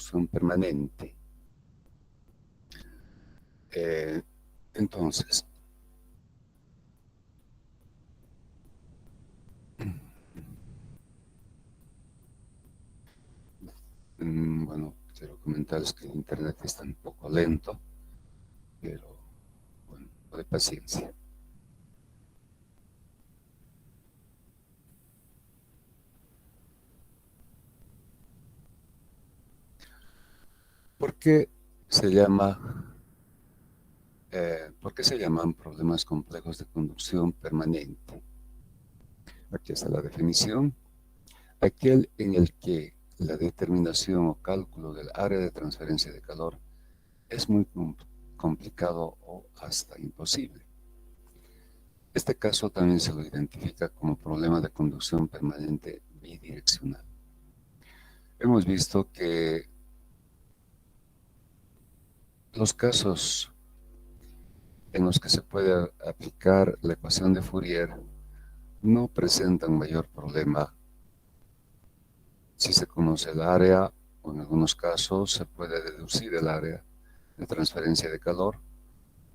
conducción permanente. Entonces, bueno, quiero comentarles que el internet está un poco lento, pero bueno, de paciencia. ¿Por qué se llaman problemas complejos de conducción permanente? Aquí está la definición. Aquel en el que la determinación o cálculo del área de transferencia de calor es muy complicado o hasta imposible. Este caso también se lo identifica como problema de conducción permanente bidireccional. Hemos visto que los casos en los que se puede aplicar la ecuación de Fourier no presentan mayor problema si se conoce el área, o en algunos casos se puede deducir el área de transferencia de calor,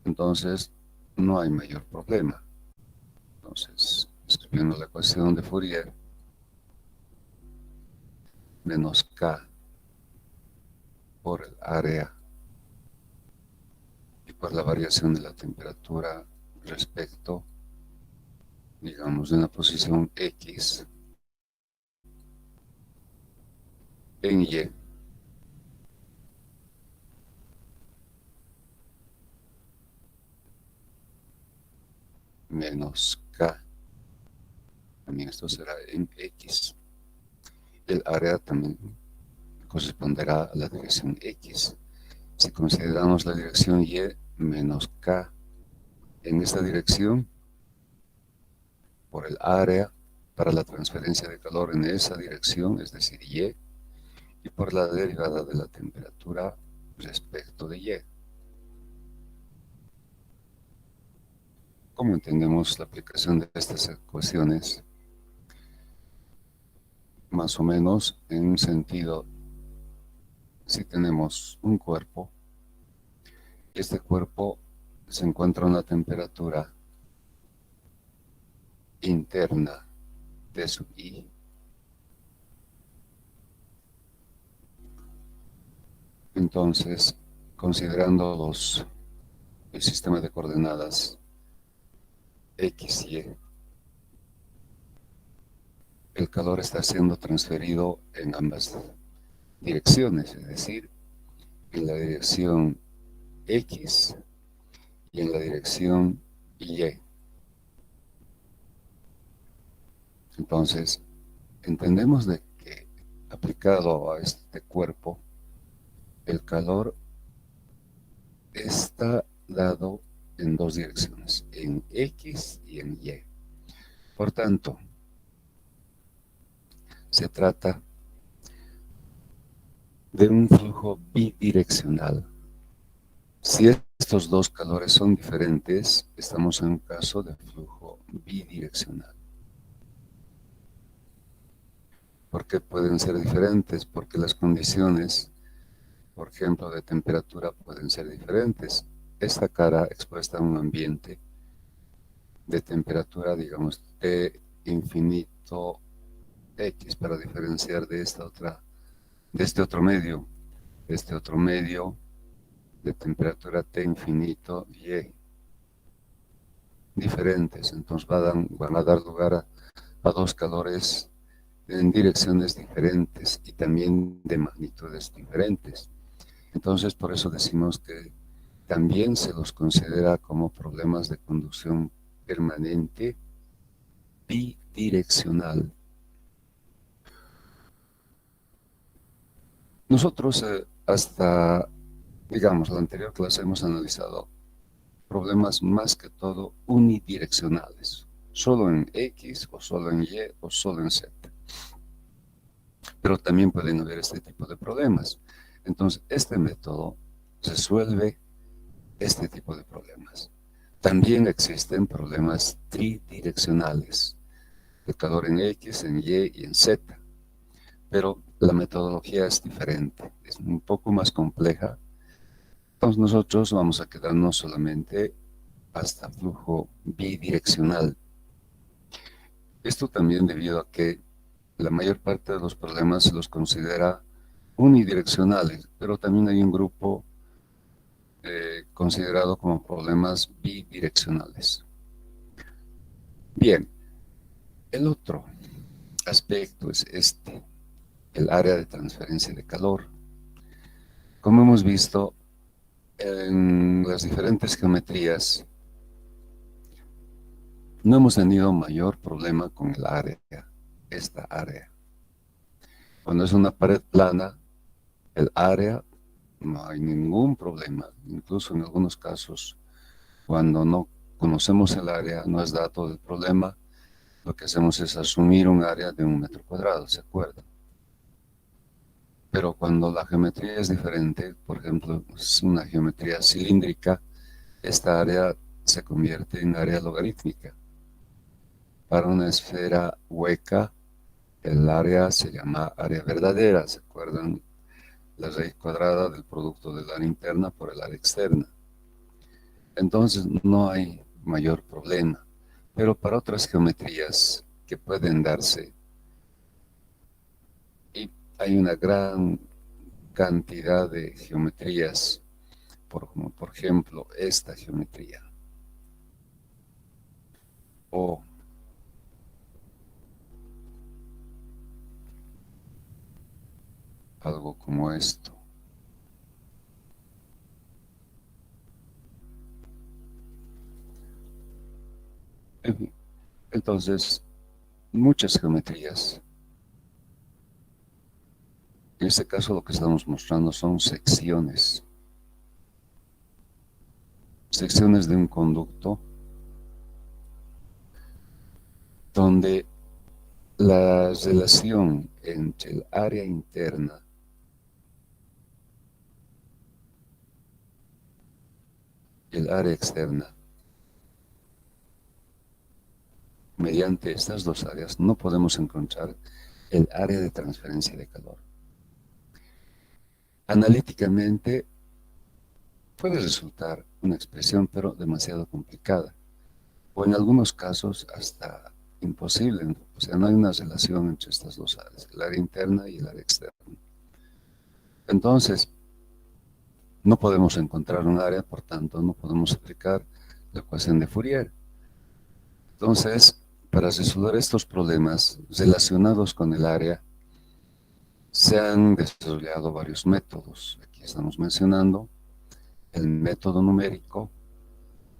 entonces no hay mayor problema. Entonces, escribiendo la ecuación de Fourier, menos K por el área y por la variación de la temperatura respecto, digamos, de una posición X en Y, menos K, también esto será en X. El área también corresponderá a la dirección X. Si consideramos la dirección Y menos K en esta dirección, por el área para la transferencia de calor en esa dirección, es decir, Y, y por la derivada de la temperatura respecto de Y. ¿Cómo entendemos la aplicación de estas ecuaciones? Más o menos en un sentido, si tenemos un cuerpo, este cuerpo se encuentra a una temperatura interna T sub I, entonces, considerando el sistema de coordenadas X y Y, el calor está siendo transferido en ambas direcciones, es decir, en la dirección X y en la dirección Y. Entonces, entendemos de que aplicado a este cuerpo, el calor está dado en dos direcciones, en X y en Y. Por tanto, se trata de un flujo bidireccional. Si estos dos calores son diferentes, estamos en un caso de flujo bidireccional. ¿Por qué pueden ser diferentes? Porque las condiciones, por ejemplo, de temperatura pueden ser diferentes. Esta cara expuesta a un ambiente de temperatura, digamos, T infinito X, para diferenciar de este otro medio. Este otro medio de temperatura T infinito Y, diferentes. Entonces van a dar lugar a dos calores en direcciones diferentes y también de magnitudes diferentes. Entonces, por eso decimos que también se los considera como problemas de conducción permanente bidireccional. Nosotros hasta, digamos, la anterior clase hemos analizado problemas más que todo unidireccionales, solo en X o solo en Y o solo en Z. Pero también pueden haber este tipo de problemas. Entonces, este método resuelve este tipo de problemas. También existen problemas tridireccionales, de calor en X, en Y y en Z. pero la metodología es diferente, es un poco más compleja. Entonces nosotros vamos a quedarnos solamente hasta flujo bidireccional. Esto también debido a que la mayor parte de los problemas se los considera unidireccionales, pero también hay un grupo considerado como problemas bidireccionales. Bien, el otro aspecto es este, el área de transferencia de calor. Como hemos visto en las diferentes geometrías, no hemos tenido mayor problema con el área, esta área. Cuando es una pared plana, el área no hay ningún problema. Incluso en algunos casos, cuando no conocemos el área, no es dato del problema, lo que hacemos es asumir un área de 1 metro cuadrado, ¿se acuerdan? Pero cuando la geometría es diferente, por ejemplo, es una geometría cilíndrica, esta área se convierte en área logarítmica. Para una esfera hueca, el área se llama área verdadera, ¿se acuerdan? La raíz cuadrada del producto del área interna por el área externa. Entonces no hay mayor problema. Pero para otras geometrías que pueden darse, y hay una gran cantidad de geometrías, como por ejemplo esta geometría, o algo como esto. En fin, entonces, muchas geometrías. En este caso lo que estamos mostrando son secciones. Secciones de un conducto donde la relación entre el área interna y el área externa, mediante estas dos áreas, no podemos encontrar el área de transferencia de calor. Analíticamente puede resultar una expresión, pero demasiado complicada, o en algunos casos hasta imposible. O sea, no hay una relación entre estas dos áreas, el área interna y el área externa. Entonces, no podemos encontrar un área, por tanto, no podemos aplicar la ecuación de Fourier. Entonces, para resolver estos problemas relacionados con el área, se han desarrollado varios métodos. Aquí estamos mencionando el método numérico,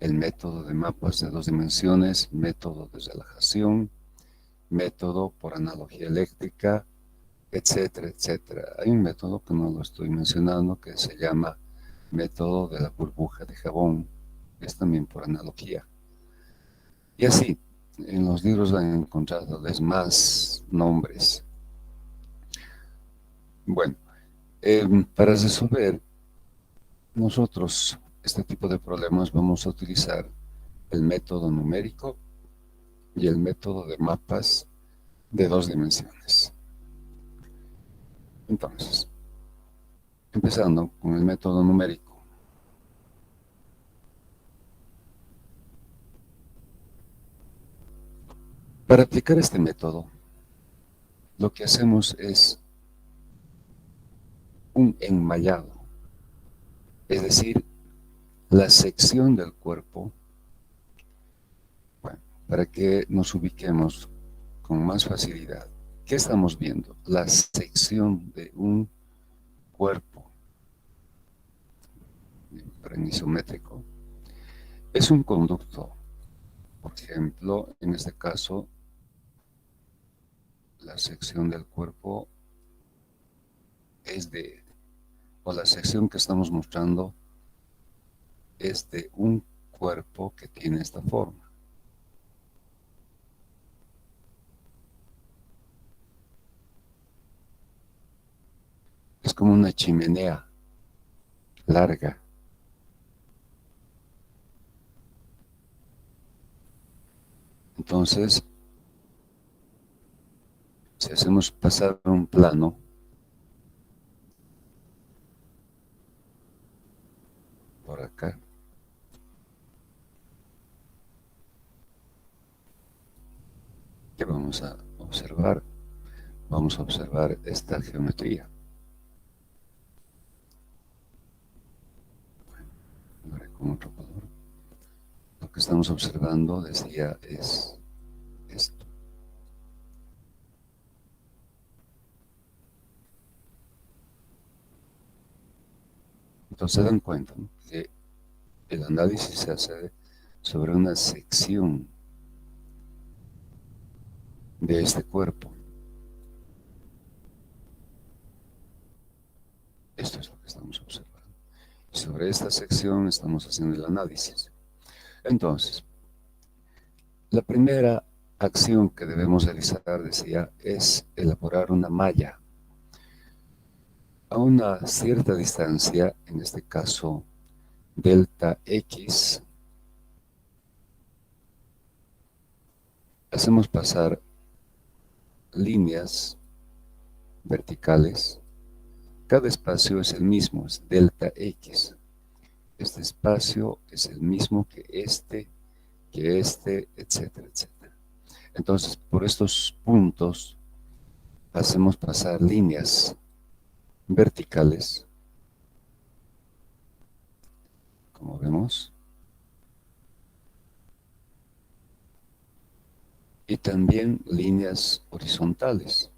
el método de mapas de 2 dimensiones, método de relajación, método por analogía eléctrica, etcétera, etcétera. Hay un método que no lo estoy mencionando que se llama método de la burbuja de jabón, es también por analogía. Y así, en los libros van a encontrarles más nombres. Bueno, para resolver nosotros este tipo de problemas vamos a utilizar el método numérico y el método de mapas de 2 dimensiones. Entonces, empezando con el método numérico. Para aplicar este método, lo que hacemos es un enmayado, es decir, la sección del cuerpo. Bueno, para que nos ubiquemos con más facilidad. ¿Qué estamos viendo? La sección de un cuerpo isométrico. Es un conducto. Por ejemplo, en este caso, la sección del cuerpo es de, o la sección que estamos mostrando es de un cuerpo que tiene esta forma. Es como una chimenea larga. Entonces, Si hacemos pasar un plano por acá, ¿qué vamos a observar? Vamos a observar esta geometría. Ahora con otro color. Lo que estamos observando, decía, es esto. Entonces se dan cuenta, ¿no?, que el análisis se hace sobre una sección de este cuerpo. Esto es lo que estamos observando. Sobre esta sección estamos haciendo el análisis. Entonces, la primera acción que debemos realizar, decía, es elaborar una malla a una cierta distancia, en este caso delta X. Hacemos pasar líneas verticales. Cada espacio es el mismo, es delta X. Este espacio es el mismo que este, etcétera, etcétera. Entonces, por estos puntos hacemos pasar líneas verticales, como vemos, y también líneas horizontales.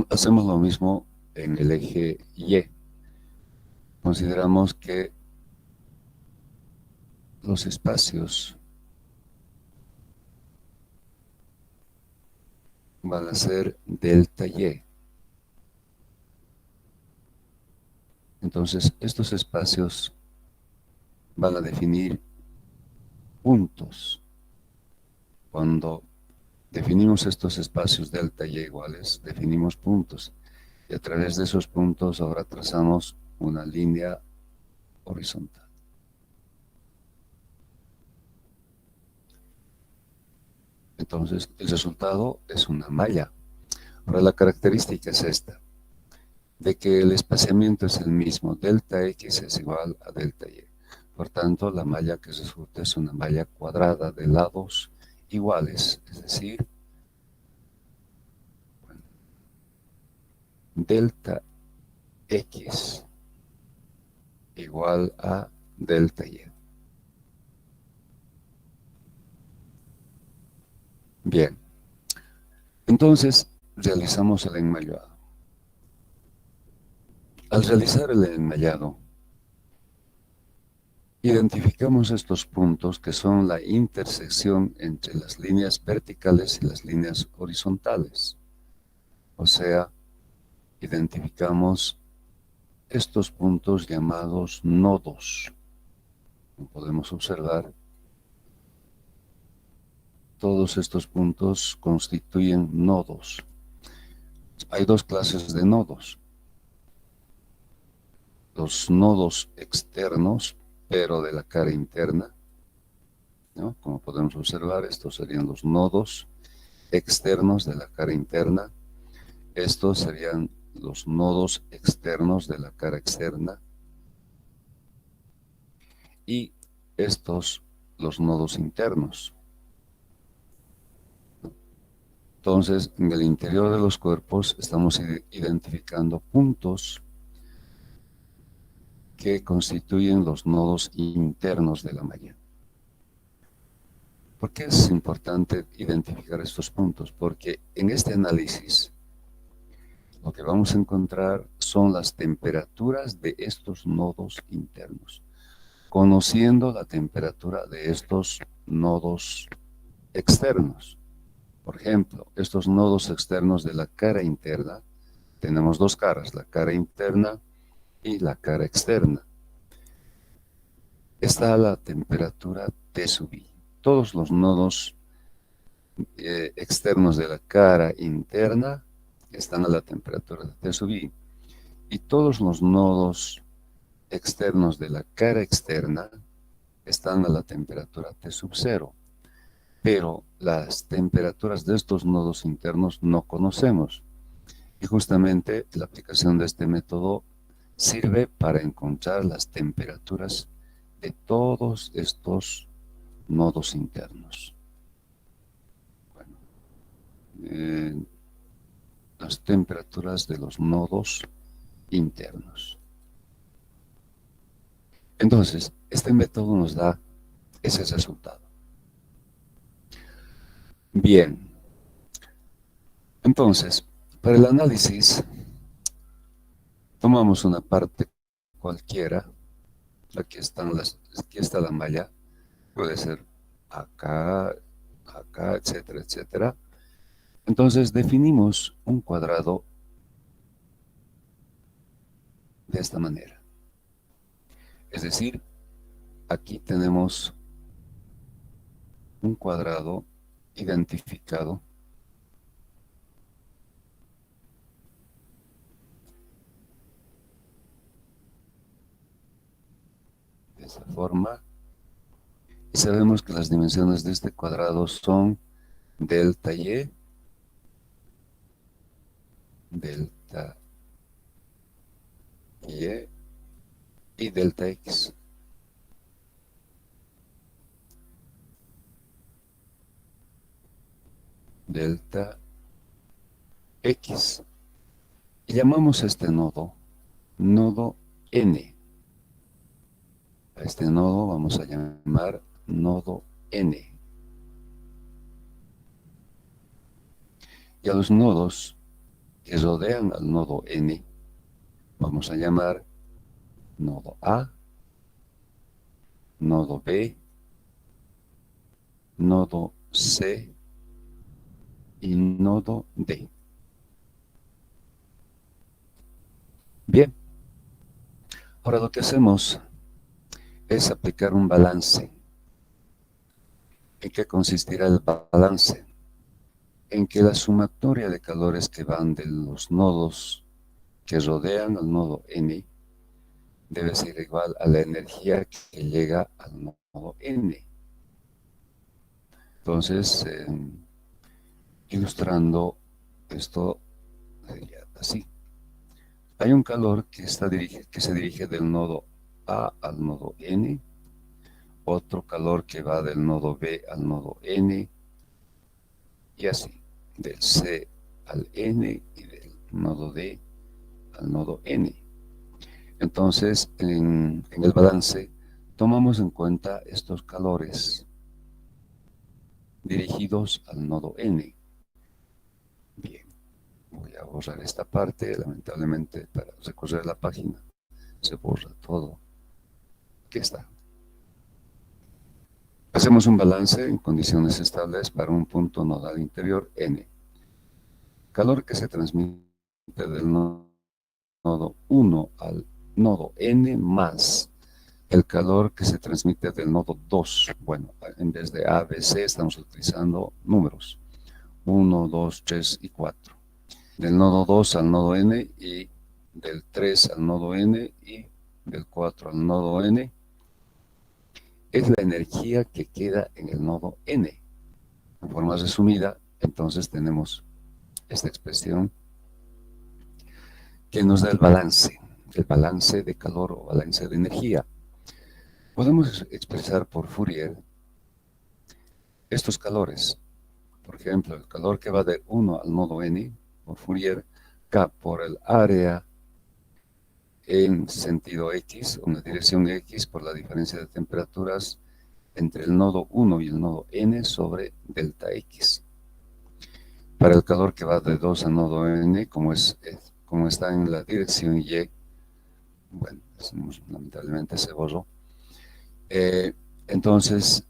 Hacemos lo mismo en el eje Y. Consideramos que los espacios van a ser delta Y. Entonces, estos espacios van a definir puntos. Cuando definimos estos espacios delta Y iguales, definimos puntos. Y a través de esos puntos ahora trazamos una línea horizontal. Entonces, el resultado es una malla. Ahora, la característica es esta, de que el espaciamiento es el mismo, delta X es igual a delta Y. Por tanto, la malla que resulta es una malla cuadrada de lados iguales, es decir, bueno, delta X igual a delta Y. Bien, entonces realizamos el enmayado. Al realizar el enmayado, identificamos estos puntos que son la intersección entre las líneas verticales y las líneas horizontales. O sea, identificamos estos puntos llamados nodos. Como podemos observar, todos estos puntos constituyen nodos. Hay dos clases de nodos. Los nodos externos, pero de la cara interna, ¿no? Como podemos observar, estos serían los nodos externos de la cara interna. Estos serían los nodos externos de la cara externa. Y estos, los nodos internos. Entonces, en el interior de los cuerpos estamos identificando puntos que constituyen los nodos internos de la malla. ¿Por qué es importante identificar estos puntos? Porque en este análisis lo que vamos a encontrar son las temperaturas de estos nodos internos, conociendo la temperatura de estos nodos externos. Por ejemplo, estos nodos externos de la cara interna, tenemos dos caras, la cara interna y la cara externa. Está a la temperatura T sub I. Todos los nodos externos de la cara interna están a la temperatura de T sub I. Y todos los nodos externos de la cara externa están a la temperatura T sub 0. pero las temperaturas de estos nodos internos no conocemos. Y justamente la aplicación de este método sirve para encontrar las temperaturas de todos estos nodos internos. Bueno, las temperaturas de los nodos internos. Entonces, este método nos da ese resultado. Bien, entonces, para el análisis, tomamos una parte cualquiera. Aquí está la malla, puede ser acá, acá, etcétera, etcétera. Entonces definimos un cuadrado de esta manera. Es decir, aquí tenemos un cuadrado identificado de esa forma. Y sabemos que las dimensiones de este cuadrado son delta y, delta y delta x. Delta x. Y llamamos a este nodo n. A este nodo vamos a llamar nodo n. Y a los nodos que rodean al nodo n vamos a llamar nodo A, nodo B, nodo C y nodo D. Bien, ahora lo que hacemos es aplicar un balance. ¿En qué consistirá el balance? En que la sumatoria de calores que van de los nodos que rodean al nodo n debe ser igual a la energía que llega al nodo n. Entonces, ilustrando esto, sería así. Hay un calor que se dirige del nodo A al nodo n, otro calor que va del nodo B al nodo n, y así, del C al n y del nodo D al nodo n. Entonces, en el balance, tomamos en cuenta estos calores dirigidos al nodo n. Bien, voy a borrar esta parte, lamentablemente para recorrer la página se borra todo. Aquí está. Hacemos un balance en condiciones estables para un punto nodal interior n. Calor que se transmite del nodo 1 al nodo n más el calor que se transmite del nodo 2. Bueno, en vez de A, B, C estamos utilizando números. 1, 2, 3 y 4. Del nodo 2 al nodo n y del 3 al nodo n y del 4 al nodo n es la energía que queda en el nodo n. En forma resumida, entonces tenemos esta expresión que nos da el balance de calor o balance de energía. Podemos expresar por Fourier estos calores. Por ejemplo, el calor que va de 1 al nodo n, por Fourier, K por el área en sentido X, una dirección X por la diferencia de temperaturas entre el nodo 1 y el nodo n sobre delta X. Para el calor que va de 2 al nodo n, como está en la dirección Y, bueno, lamentablemente se borró. Entonces,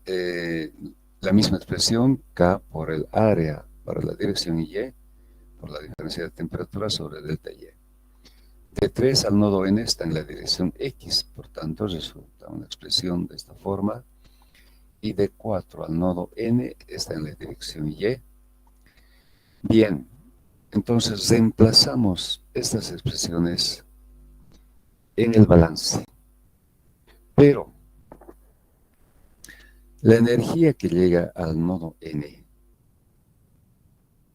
la misma expresión, K por el área para la dirección Y, por la diferencia de temperatura sobre delta Y. De 3 al nodo n está en la dirección X, por tanto resulta una expresión de esta forma. Y de 4 al nodo n está en la dirección Y. Bien, entonces reemplazamos estas expresiones en el balance. Pero La energía que llega al nodo N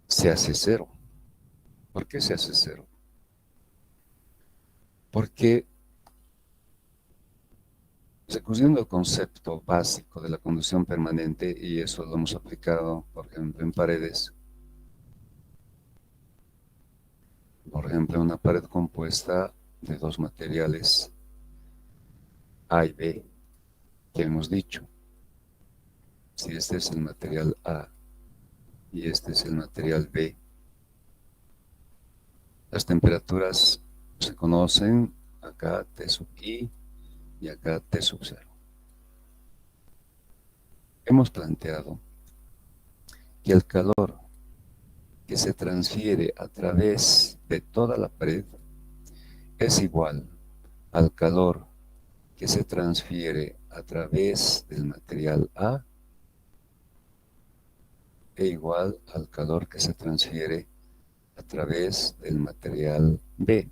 se hace cero. ¿Por qué se hace cero? Porque, recurriendo al concepto básico de la conducción permanente, y eso lo hemos aplicado, por ejemplo, en paredes, por ejemplo, una pared compuesta de dos materiales A y B, que hemos dicho. Si este es el material A y este es el material B, las temperaturas se conocen, acá T sub I y acá T sub 0. Hemos planteado que el calor que se transfiere a través de toda la pared es igual al calor que se transfiere a través del material A e igual al calor que se transfiere a través del material B.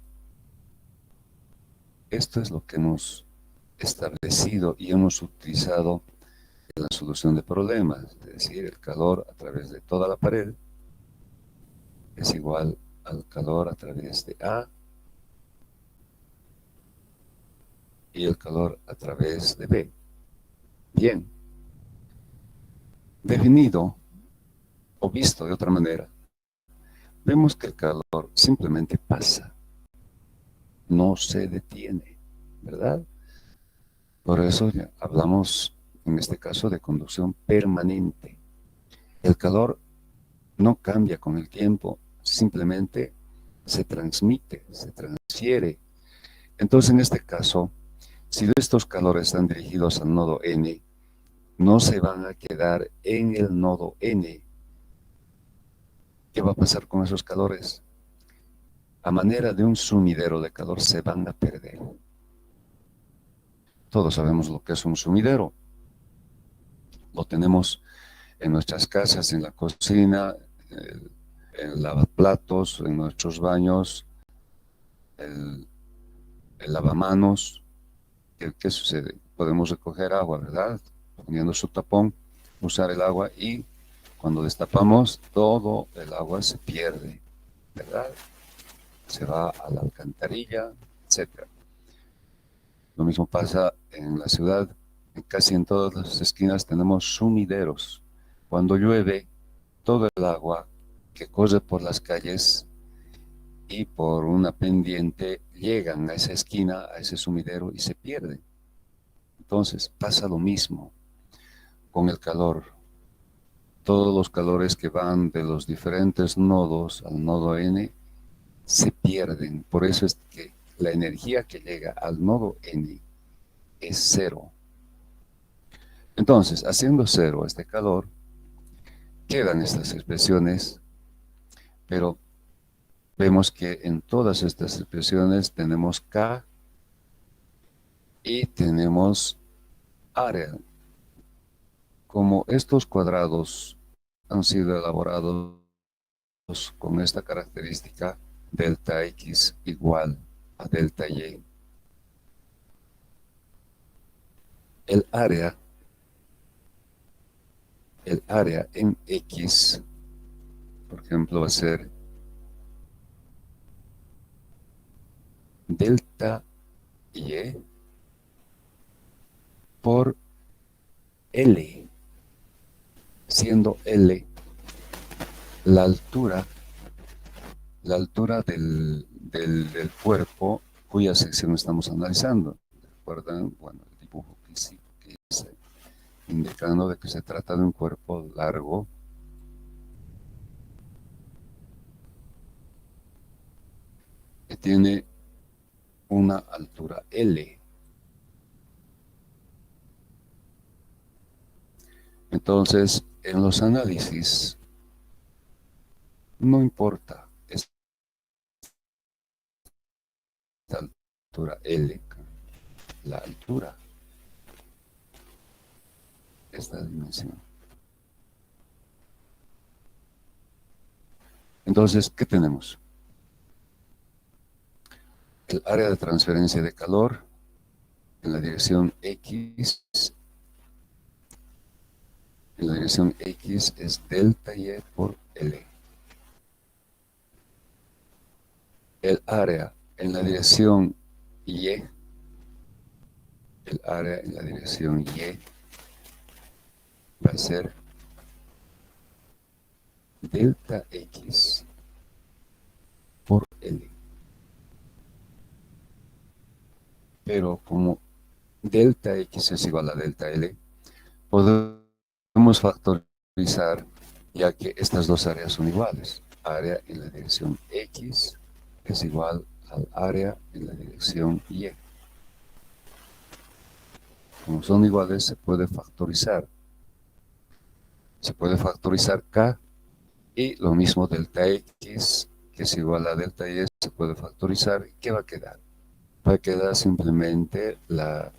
Esto es lo que hemos establecido y hemos utilizado en la solución de problemas, es decir, el calor a través de toda la pared es igual al calor a través de A y el calor a través de B. Bien, definido o visto de otra manera, vemos que el calor simplemente pasa, no se detiene, ¿verdad? Por eso ya hablamos en este caso de conducción permanente. El calor no cambia con el tiempo, simplemente se transmite, se transfiere. Entonces, en este caso, si estos calores están dirigidos al nodo N, no se van a quedar en el nodo N. ¿Qué va a pasar con esos calores? A manera de un sumidero de calor se van a perder. Todos sabemos lo que es un sumidero. Lo tenemos en nuestras casas, en la cocina, en lavaplatos, en nuestros baños, el, el lavamanos. ¿Qué sucede? Podemos recoger agua, ¿verdad? Poniendo su tapón, usar el agua y cuando destapamos, todo el agua se pierde, ¿verdad? Se va a la alcantarilla, etcétera. Lo mismo pasa en la ciudad. Casi en todas las esquinas tenemos sumideros. Cuando llueve, todo el agua que corre por las calles y por una pendiente llegan a esa esquina, a ese sumidero y se pierden. Entonces pasa lo mismo con el calor. Todos los calores que van de los diferentes nodos al nodo N se pierden. Por eso es que la energía que llega al nodo N es cero. Entonces, haciendo cero este calor, quedan estas expresiones, pero vemos que en todas estas expresiones tenemos K y tenemos área. Como estos cuadrados han sido elaborados con esta característica delta X igual a delta Y, el área en X, por ejemplo, va a ser delta Y por L, siendo L la altura del cuerpo cuya sección estamos analizando. ¿Recuerdan? Bueno, el dibujo que hice, indicando de que se trata de un cuerpo largo que tiene una altura L. Entonces, en los análisis, no importa esta altura L, la altura, esta dimensión. Entonces, ¿qué tenemos? El área de transferencia de calor en la dirección X en la dirección X es delta Y por L. El área en la dirección Y, el área en la dirección Y va a ser delta X por L. Pero como delta X es igual a delta L, podemos factorizar ya que estas dos áreas son iguales. Área en la dirección X es igual al área en la dirección Y. Como son iguales, se puede factorizar. Se puede factorizar K y lo mismo delta X, que es igual a delta Y, se puede factorizar. ¿Qué va a quedar? Va a quedar simplemente las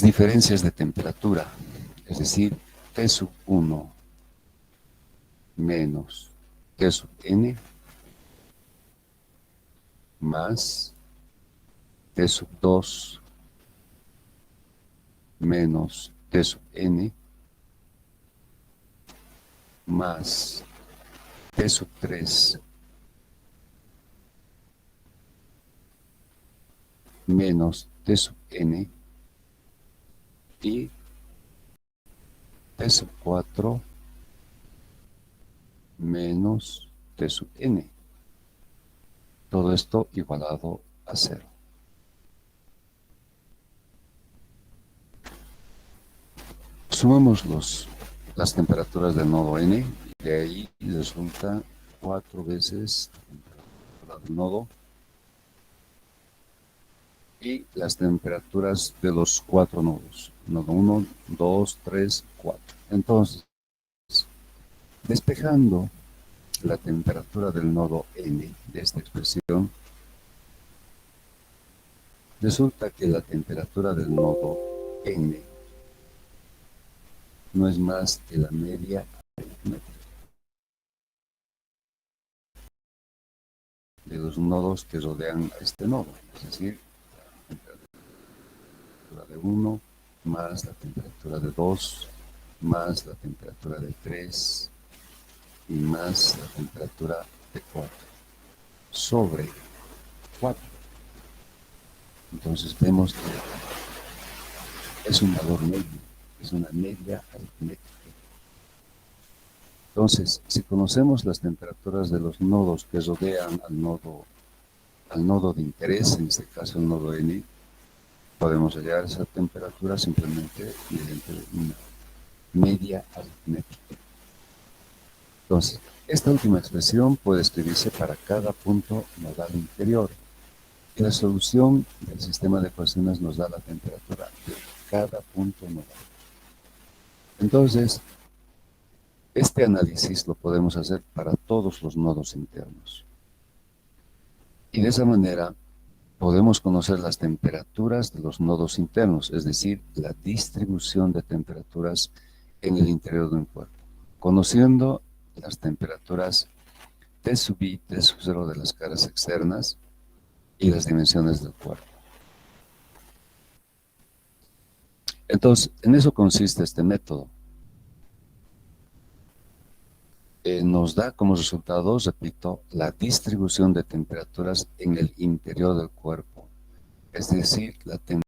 diferencias de temperatura, es decir, T sub 1 menos T sub n más T sub 2 menos T sub n más T sub 3 menos T sub n y T sub 4 menos T sub n. Todo esto igualado a 0. Sumamos las temperaturas del nodo n y de ahí resulta 4 veces la temperatura del nodo y las temperaturas de los 4 nodos. Nodo 1, 2, 3, 4. Entonces, despejando la temperatura del nodo n de esta expresión, resulta que la temperatura del nodo n no es más que la media aritmética de los nodos que rodean a este nodo, es decir, la temperatura de 1 más la temperatura de 2 más la temperatura de 3 y más la temperatura de 4 sobre 4. Entonces vemos que es un valor medio, es una media aritmética. Entonces, si conocemos las temperaturas de los nodos que rodean al nodo de interés, en este caso el nodo n, podemos hallar esa temperatura simplemente mediante una media aritmética. Entonces, esta última expresión puede escribirse para cada punto nodal interior. Y la solución del sistema de ecuaciones nos da la temperatura de cada punto nodal. Entonces, este análisis lo podemos hacer para todos los nodos internos. Y de esa manera podemos conocer las temperaturas de los nodos internos, es decir, la distribución de temperaturas en el interior de un cuerpo. Conociendo las temperaturas T sub i, T sub 0 de las caras externas y las dimensiones del cuerpo. Entonces, en eso consiste este método. Nos da como resultado, repito, la distribución de temperaturas en el interior del cuerpo, es decir, la temperatura